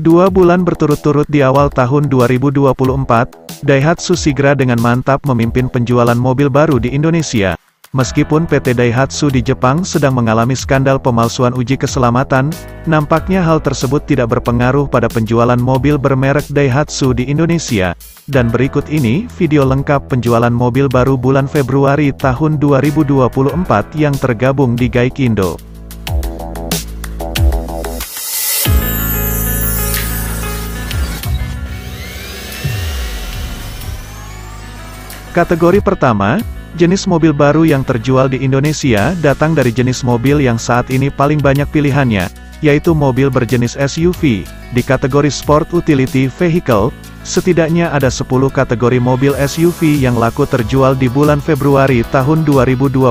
2 bulan berturut-turut di awal tahun 2024, Daihatsu Sigra dengan mantap memimpin penjualan mobil baru di Indonesia. Meskipun PT Daihatsu di Jepang sedang mengalami skandal pemalsuan uji keselamatan, nampaknya hal tersebut tidak berpengaruh pada penjualan mobil bermerek Daihatsu di Indonesia. Dan berikut ini video lengkap penjualan mobil baru bulan Februari tahun 2024 yang tergabung di Gaikindo. Kategori pertama, jenis mobil baru yang terjual di Indonesia datang dari jenis mobil yang saat ini paling banyak pilihannya, yaitu mobil berjenis SUV. Di kategori Sport Utility Vehicle, setidaknya ada 10 kategori mobil SUV yang laku terjual di bulan Februari tahun 2024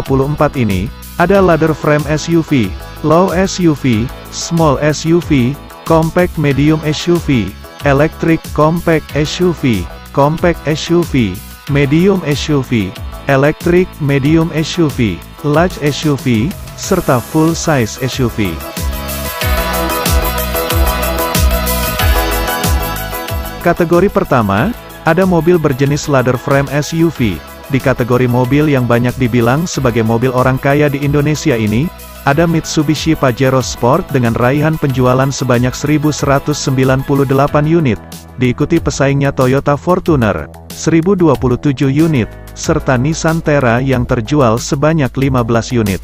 ini. Ada ladder frame SUV, low SUV, small SUV, compact medium SUV, electric compact SUV, compact SUV, medium SUV, electric medium SUV, large SUV, serta full-size SUV. Kategori pertama, ada mobil berjenis ladder frame SUV. Di kategori mobil yang banyak dibilang sebagai mobil orang kaya di Indonesia ini, ada Mitsubishi Pajero Sport dengan raihan penjualan sebanyak 1.198 unit, diikuti pesaingnya Toyota Fortuner, 1.027 unit, serta Nissan Terra yang terjual sebanyak 15 unit.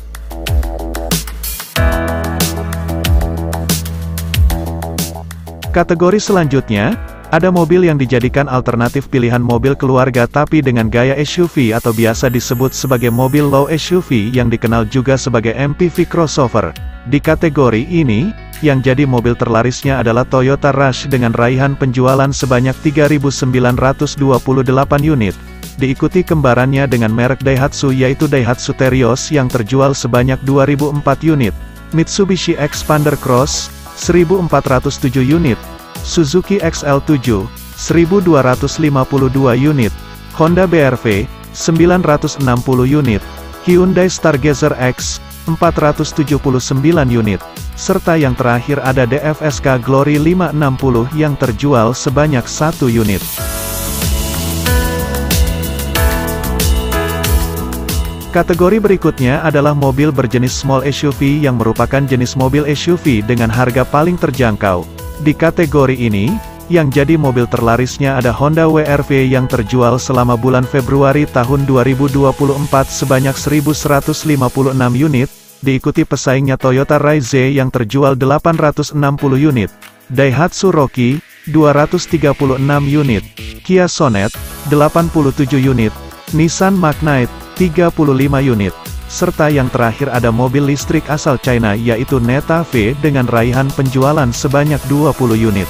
Kategori selanjutnya, ada mobil yang dijadikan alternatif pilihan mobil keluarga tapi dengan gaya SUV atau biasa disebut sebagai mobil low SUV yang dikenal juga sebagai MPV crossover. Di kategori ini, yang jadi mobil terlarisnya adalah Toyota Rush dengan raihan penjualan sebanyak 3.928 unit, diikuti kembarannya dengan merek Daihatsu yaitu Daihatsu Terios yang terjual sebanyak 2.004 unit, Mitsubishi Xpander Cross, 1.407 unit, Suzuki XL7, 1.252 unit, Honda BRV, 960 unit, Hyundai Stargazer X, 479 unit, serta yang terakhir ada DFSK Glory 560 yang terjual sebanyak 1 unit. Kategori berikutnya adalah mobil berjenis small SUV yang merupakan jenis mobil SUV dengan harga paling terjangkau. Di kategori ini, yang jadi mobil terlarisnya ada Honda WRV yang terjual selama bulan Februari tahun 2024 sebanyak 1.156 unit, diikuti pesaingnya Toyota Raize yang terjual 860 unit, Daihatsu Rocky, 236 unit, Kia Sonet, 87 unit, Nissan Magnite, 35 unit, serta yang terakhir ada mobil listrik asal China yaitu Neta V dengan raihan penjualan sebanyak 20 unit.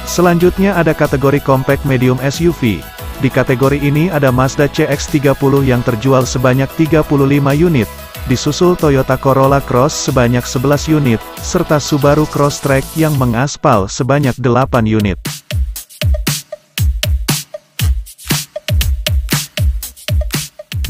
Selanjutnya ada kategori compact medium SUV. Di kategori ini ada Mazda CX-30 yang terjual sebanyak 35 unit, disusul Toyota Corolla Cross sebanyak 11 unit, serta Subaru Crosstrek yang mengaspal sebanyak 8 unit.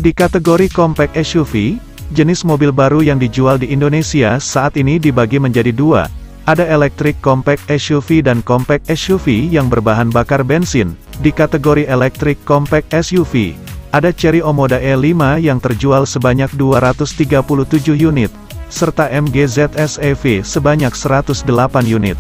Di kategori compact SUV, jenis mobil baru yang dijual di Indonesia saat ini dibagi menjadi dua. Ada electric compact SUV dan compact SUV yang berbahan bakar bensin. Di kategori electric compact SUV, ada Chery Omoda E5 yang terjual sebanyak 237 unit, serta MG ZS EV sebanyak 108 unit.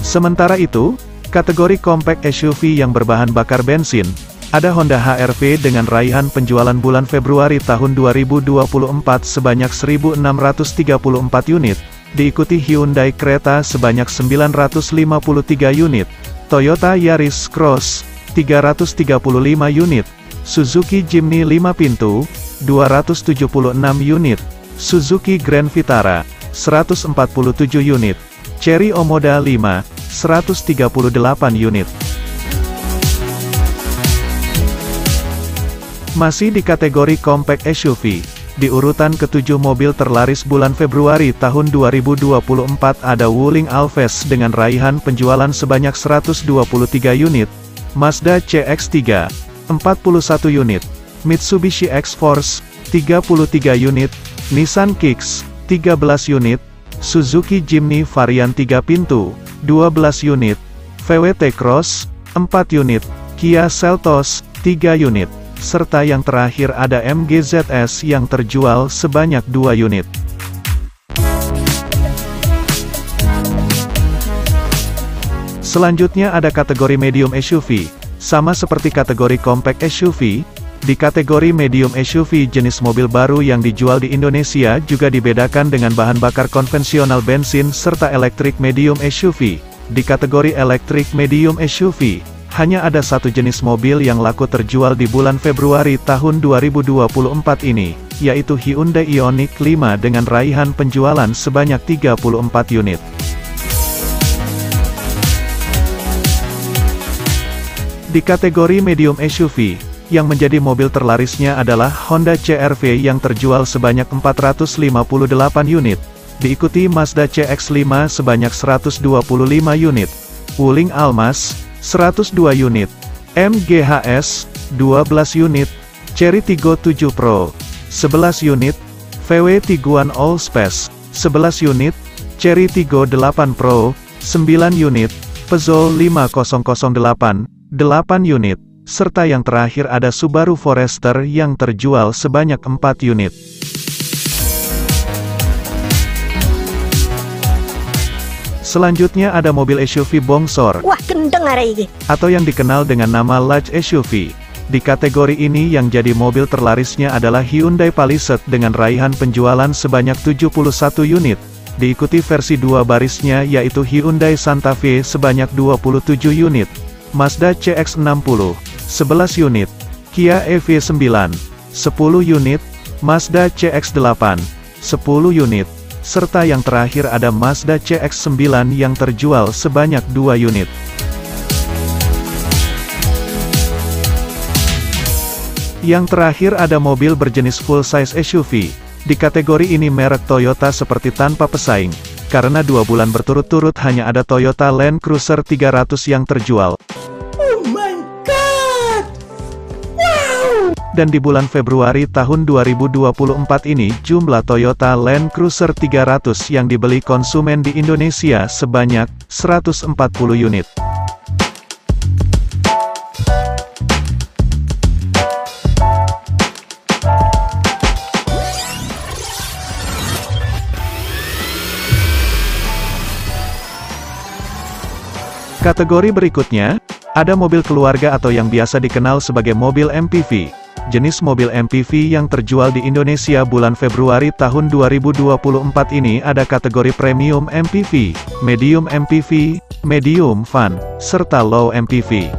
Sementara itu, kategori compact SUV yang berbahan bakar bensin, ada Honda HR-V dengan raihan penjualan bulan Februari tahun 2024 sebanyak 1.634 unit, diikuti Hyundai Creta sebanyak 953 unit, Toyota Yaris Cross, 335 unit, Suzuki Jimny 5 pintu, 276 unit, Suzuki Grand Vitara, 147 unit, Chery Omoda 5, 138 unit. Masih di kategori compact SUV, di urutan ke-7 mobil terlaris bulan Februari tahun 2024 ada Wuling Alves dengan raihan penjualan sebanyak 123 unit, Mazda CX-3, 41 unit, Mitsubishi X-Force, 33 unit, Nissan Kicks, 13 unit, Suzuki Jimny varian 3 pintu, 12 unit, VW T-Cross, 4 unit, Kia Seltos, 3 unit, serta yang terakhir ada MG ZS yang terjual sebanyak 2 unit. Selanjutnya ada kategori medium SUV, sama seperti kategori compact SUV. Di kategori medium SUV jenis mobil baru yang dijual di Indonesia juga dibedakan dengan bahan bakar konvensional bensin serta elektrik medium SUV. Di kategori elektrik medium SUV, hanya ada satu jenis mobil yang laku terjual di bulan Februari tahun 2024 ini, yaitu Hyundai Ioniq 5 dengan raihan penjualan sebanyak 34 unit. Di kategori medium SUV, yang menjadi mobil terlarisnya adalah Honda CR-V yang terjual sebanyak 458 unit, diikuti Mazda CX-5 sebanyak 125 unit, Wuling Almas, 102 unit, MGHS, 12 unit, Chery Tiggo 7 Pro, 11 unit, VW Tiguan Allspace, 11 unit, Chery Tiggo 8 Pro, 9 unit, Peugeot 5008, 8 unit, serta yang terakhir ada Subaru Forester yang terjual sebanyak 4 unit. Selanjutnya ada mobil SUV bongsor, wah gendeng arek iki, atau yang dikenal dengan nama large SUV. Di kategori ini yang jadi mobil terlarisnya adalah Hyundai Palisade dengan raihan penjualan sebanyak 71 unit, diikuti versi 2 barisnya yaitu Hyundai Santa Fe sebanyak 27 unit, Mazda CX-60, 11 unit, Kia EV9, 10 unit, Mazda CX-8, 10 unit, serta yang terakhir ada Mazda CX-9 yang terjual sebanyak 2 unit. Yang terakhir ada mobil berjenis full-size SUV. Di kategori ini merek Toyota seperti tanpa pesaing, karena 2 bulan berturut-turut hanya ada Toyota Land Cruiser 300 yang terjual. Dan di bulan Februari tahun 2024 ini jumlah Toyota Land Cruiser 300 yang dibeli konsumen di Indonesia sebanyak 140 unit. Kategori berikutnya, ada mobil keluarga atau yang biasa dikenal sebagai mobil MPV. Jenis mobil MPV yang terjual di Indonesia bulan Februari tahun 2024 ini ada kategori Premium MPV, Medium MPV, Medium Van, serta Low MPV.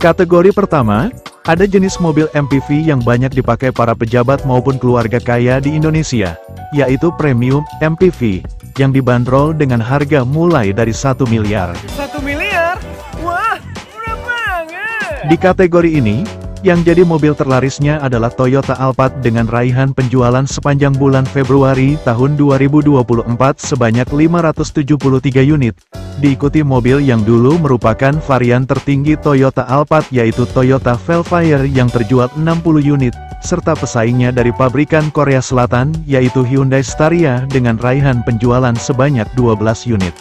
Kategori pertama, ada jenis mobil MPV yang banyak dipakai para pejabat maupun keluarga kaya di Indonesia, yaitu Premium MPV, yang dibanderol dengan harga mulai dari 1 miliar. 1 miliar? Wah, murah banget! Di kategori ini, yang jadi mobil terlarisnya adalah Toyota Alphard dengan raihan penjualan sepanjang bulan Februari tahun 2024 sebanyak 573 unit. Diikuti mobil yang dulu merupakan varian tertinggi Toyota Alphard yaitu Toyota Velfire yang terjual 60 unit, serta pesaingnya dari pabrikan Korea Selatan yaitu Hyundai Staria dengan raihan penjualan sebanyak 12 unit.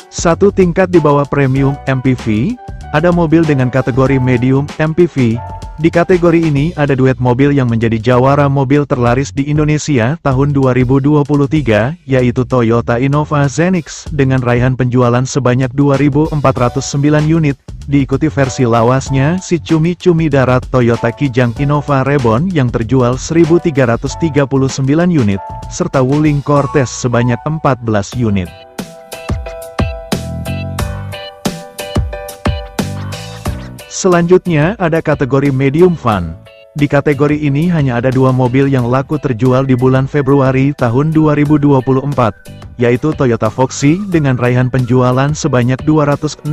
Satu tingkat di bawah Premium MPV, ada mobil dengan kategori Medium MPV. Di kategori ini ada duet mobil yang menjadi jawara mobil terlaris di Indonesia tahun 2023, yaitu Toyota Innova Zenix dengan raihan penjualan sebanyak 2.409 unit, diikuti versi lawasnya si cumi-cumi darat Toyota Kijang Innova Reborn yang terjual 1.339 unit, serta Wuling Cortez sebanyak 14 unit. Selanjutnya ada kategori Medium Van. Di kategori ini hanya ada 2 mobil yang laku terjual di bulan Februari tahun 2024, yaitu Toyota Foxy dengan raihan penjualan sebanyak 262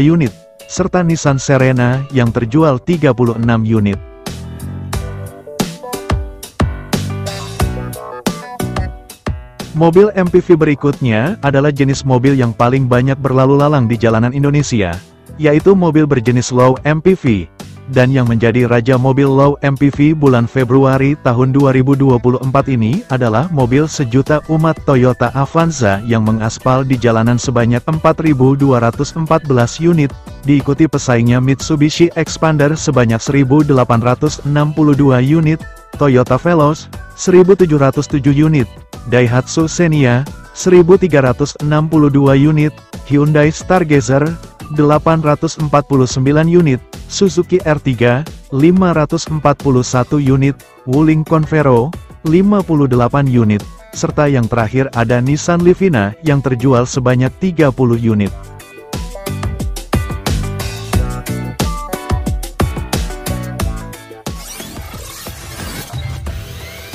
unit, serta Nissan Serena yang terjual 36 unit. Mobil MPV berikutnya adalah jenis mobil yang paling banyak berlalu lalang di jalanan Indonesia, yaitu mobil berjenis Low MPV. Dan yang menjadi raja mobil Low MPV bulan Februari tahun 2024 ini adalah mobil sejuta umat Toyota Avanza yang mengaspal di jalanan sebanyak 4.214 unit, diikuti pesaingnya Mitsubishi Expander sebanyak 1.862 unit, Toyota Veloz 1.707 unit, Daihatsu Xenia 1.362 unit, Hyundai Stargazer 849 unit, Suzuki R3 541 unit, Wuling Convero 58 unit, serta yang terakhir ada Nissan Livina yang terjual sebanyak 30 unit.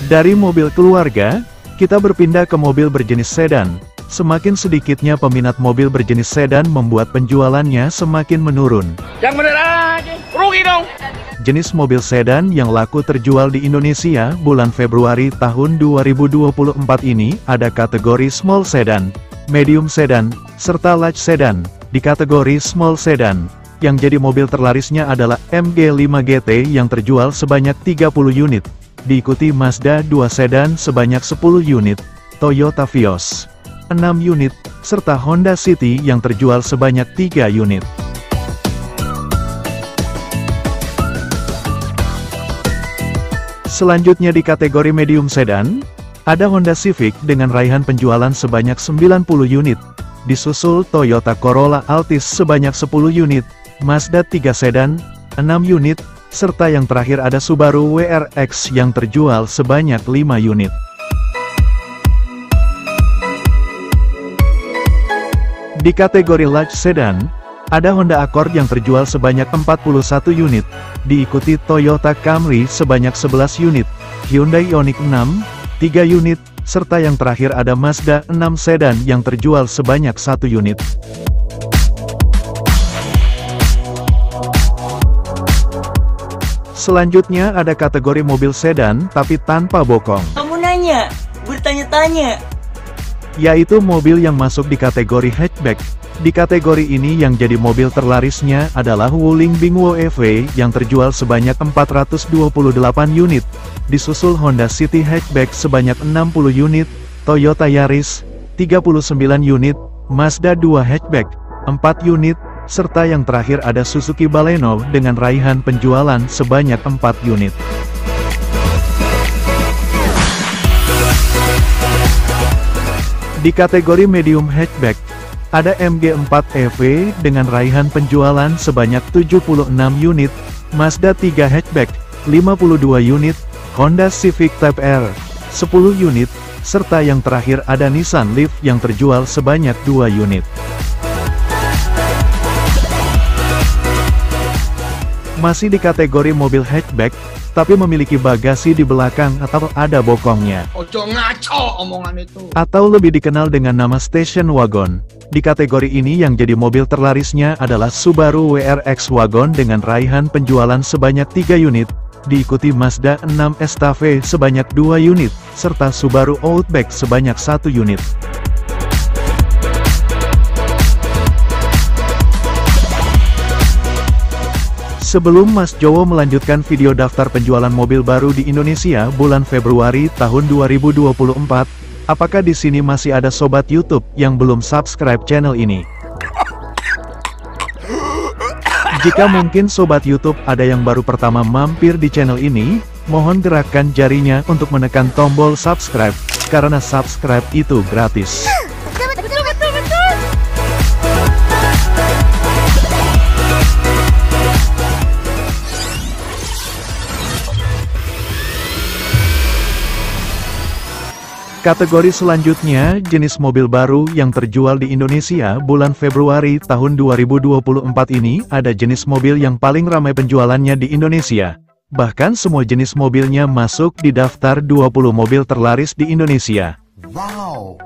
Dari mobil keluarga, kita berpindah ke mobil berjenis sedan. Semakin sedikitnya peminat mobil berjenis sedan membuat penjualannya semakin menurun. Yang bener aja, rugi dong. Jenis mobil sedan yang laku terjual di Indonesia bulan Februari tahun 2024 ini ada kategori small sedan, medium sedan, serta large sedan. Di kategori small sedan, yang jadi mobil terlarisnya adalah MG5 GT yang terjual sebanyak 30 unit. Diikuti Mazda 2 sedan sebanyak 10 unit, Toyota Vios 6 unit, serta Honda City yang terjual sebanyak 3 unit. Selanjutnya di kategori medium sedan, ada Honda Civic dengan raihan penjualan sebanyak 90 unit, disusul Toyota Corolla Altis sebanyak 10 unit, Mazda 3 sedan 6 unit, serta yang terakhir ada Subaru WRX yang terjual sebanyak 5 unit. Di kategori large sedan, ada Honda Accord yang terjual sebanyak 41 unit, diikuti Toyota Camry sebanyak 11 unit, Hyundai Ioniq 6, 3 unit, serta yang terakhir ada Mazda 6 sedan yang terjual sebanyak 1 unit. Selanjutnya ada kategori mobil sedan tapi tanpa bokong. Kamu nanya, bertanya-tanya. Yaitu mobil yang masuk di kategori hatchback. Di kategori ini yang jadi mobil terlarisnya adalah Wuling Bingwo EV yang terjual sebanyak 428 unit. Disusul Honda City Hatchback sebanyak 60 unit, Toyota Yaris 39 unit, Mazda 2 Hatchback 4 unit, serta yang terakhir ada Suzuki Baleno dengan raihan penjualan sebanyak 4 unit. Di kategori medium hatchback, ada MG4 EV dengan raihan penjualan sebanyak 76 unit, Mazda 3 Hatchback 52 unit, Honda Civic Type R 10 unit, serta yang terakhir ada Nissan Leaf yang terjual sebanyak 2 unit. Masih di kategori mobil hatchback, tapi memiliki bagasi di belakang atau ada bokongnya. Ojo ngaco omongan itu. Atau lebih dikenal dengan nama station wagon. Di kategori ini yang jadi mobil terlarisnya adalah Subaru WRX Wagon dengan raihan penjualan sebanyak 3 unit, diikuti Mazda 6 Estaffe sebanyak 2 unit, serta Subaru Outback sebanyak 1 unit. Sebelum Mas Jowo melanjutkan video daftar penjualan mobil baru di Indonesia bulan Februari tahun 2024, apakah di sini masih ada sobat YouTube yang belum subscribe channel ini? Jika mungkin sobat YouTube ada yang baru pertama mampir di channel ini, mohon gerakkan jarinya untuk menekan tombol subscribe, karena subscribe itu gratis. Kategori selanjutnya, jenis mobil baru yang terjual di Indonesia bulan Februari tahun 2024 ini ada jenis mobil yang paling ramai penjualannya di Indonesia. Bahkan semua jenis mobilnya masuk di daftar 20 mobil terlaris di Indonesia. Wow!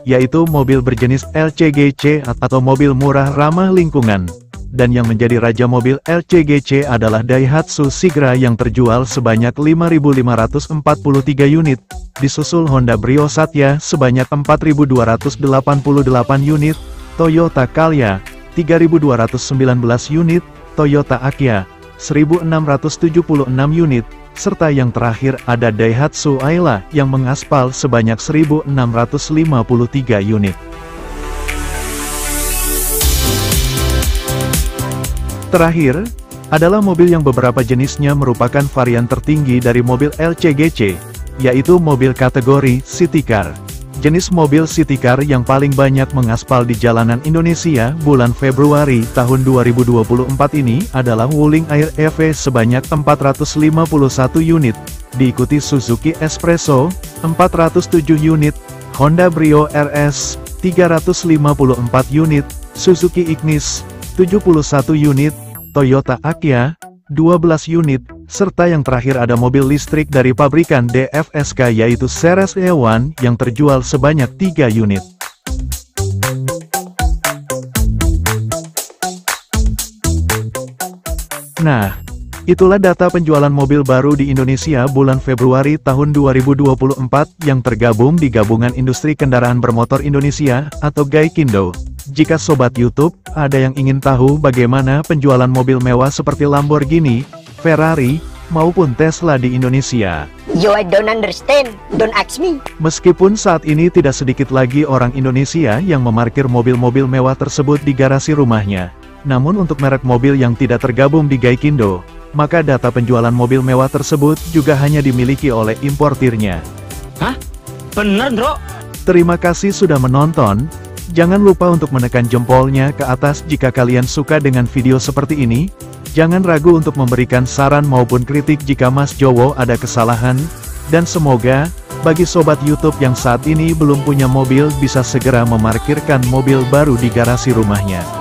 Yaitu mobil berjenis LCGC atau mobil murah ramah lingkungan. dan yang menjadi raja mobil LCGC adalah Daihatsu Sigra yang terjual sebanyak 5.543 unit, disusul Honda Brio Satya sebanyak 4.288 unit, Toyota Calya 3.219 unit, Toyota Agya 1.676 unit, serta yang terakhir ada Daihatsu Ayla yang mengaspal sebanyak 1.653 unit. Terakhir, adalah mobil yang beberapa jenisnya merupakan varian tertinggi dari mobil LCGC, yaitu mobil kategori City Car. Jenis mobil City Car yang paling banyak mengaspal di jalanan Indonesia bulan Februari tahun 2024 ini adalah Wuling Air EV sebanyak 451 unit, diikuti Suzuki Espresso, 407 unit, Honda Brio RS, 354 unit, Suzuki Ignis, 71 unit, Toyota Agya, 12 unit, serta yang terakhir ada mobil listrik dari pabrikan DFSK yaitu Ceres E1 yang terjual sebanyak 3 unit. Nah, itulah data penjualan mobil baru di Indonesia bulan Februari tahun 2024 yang tergabung di Gabungan Industri Kendaraan Bermotor Indonesia atau Gaikindo. Jika Sobat YouTube ada yang ingin tahu bagaimana penjualan mobil mewah seperti Lamborghini, Ferrari, maupun Tesla di Indonesia. Yo, I don't understand, don't ask me. Meskipun saat ini tidak sedikit lagi orang Indonesia yang memarkir mobil-mobil mewah tersebut di garasi rumahnya. Namun untuk merek mobil yang tidak tergabung di Gaikindo, maka data penjualan mobil mewah tersebut juga hanya dimiliki oleh importirnya. Hah? Bener, bro? Terima kasih sudah menonton. Jangan lupa untuk menekan jempolnya ke atas jika kalian suka dengan video seperti ini. Jangan ragu untuk memberikan saran maupun kritik jika Mas Jowo ada kesalahan. Dan semoga, bagi Sobat YouTube yang saat ini belum punya mobil bisa segera memarkirkan mobil baru di garasi rumahnya.